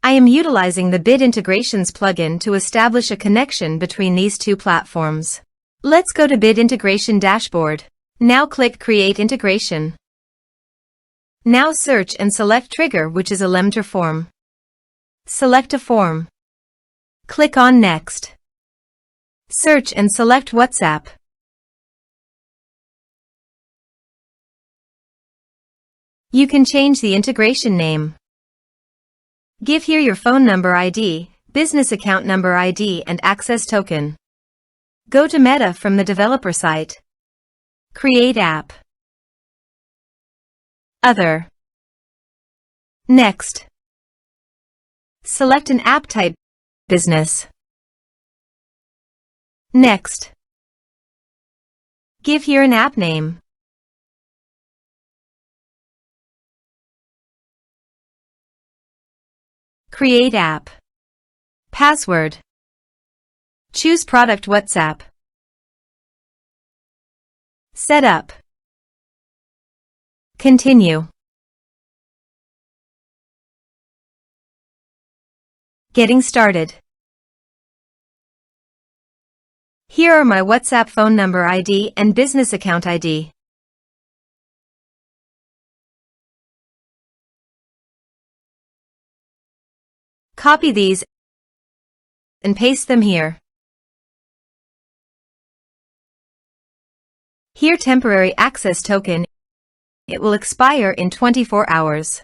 I am utilizing the Bid Integrations plugin to establish a connection between these two platforms. Let's go to Bid Integration Dashboard. Now click Create Integration. Now search and select Trigger, which is Elementor Form. Select a form. Click on Next. Search and select WhatsApp. You can change the integration name. Give here your phone number ID, business account number ID and access token. Go to Meta from the developer site. Create app. Other. Next. Select an app type, business. Next. Give here an app name. Create app. Password. Choose product WhatsApp. Setup. Continue. Getting started. Here are my WhatsApp phone number ID and business account ID. Copy these and paste them here. Here temporary access token. It will expire in 24 hours.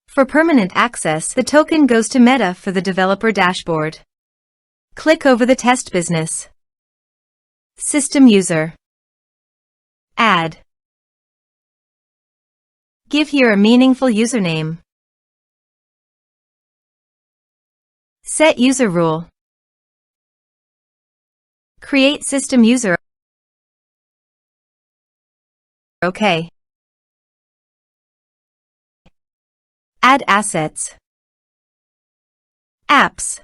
For permanent access, the token goes to Meta for the developer dashboard. Click over the test business. System user. Add. Give here a meaningful username. Set user rule. Create system user. OK. Add assets. Apps.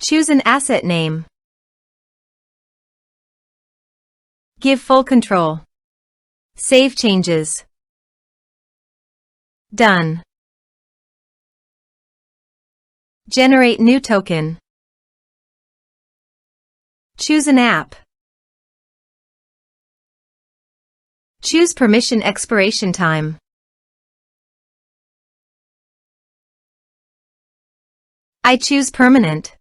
Choose an asset name. Give full control. Save changes. Done. Generate new token. Choose an app. Choose permission expiration time. I choose permanent.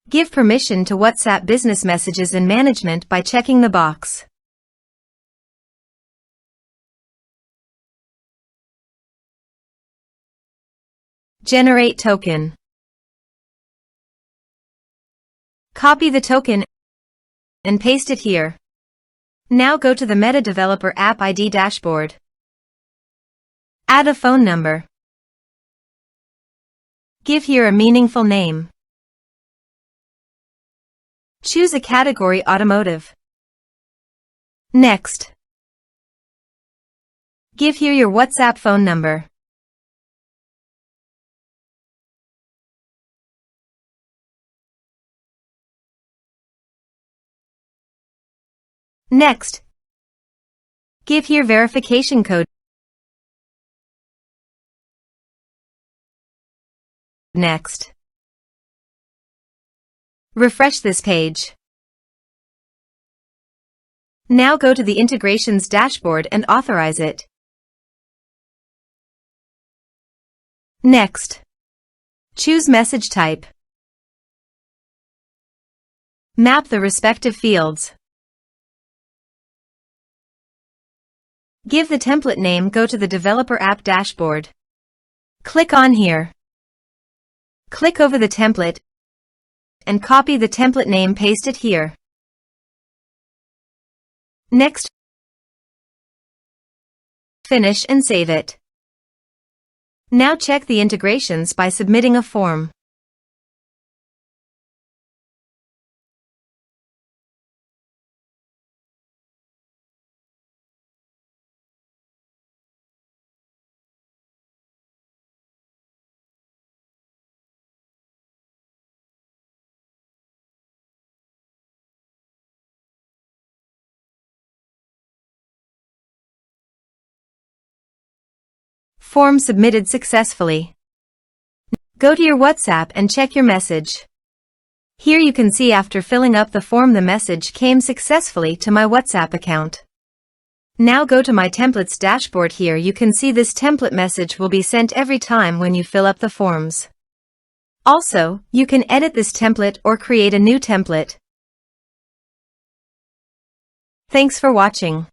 Give permission to WhatsApp business messages and management by checking the box. Generate token. Copy the token and paste it here. Now go to the Meta Developer App ID dashboard. Add a phone number. Give here a meaningful name. Choose a category automotive. Next. Give here your WhatsApp phone number. Next. Give here verification code. Next. Refresh this page. Now go to the integrations dashboard and authorize it. Next. Choose message type. Map the respective fields. Give the template name. Go to the developer app dashboard. Click on here. Click over the template and copy the template name, paste it here. Next. Finish and save it. Now check the integrations by submitting a form. Form submitted successfully. Go to your WhatsApp and check your message. Here you can see after filling up the form the message came successfully to my WhatsApp account. Now go to my templates dashboard. Here you can see this template message will be sent every time when you fill up the forms. Also, you can edit this template or create a new template. Thanks for watching.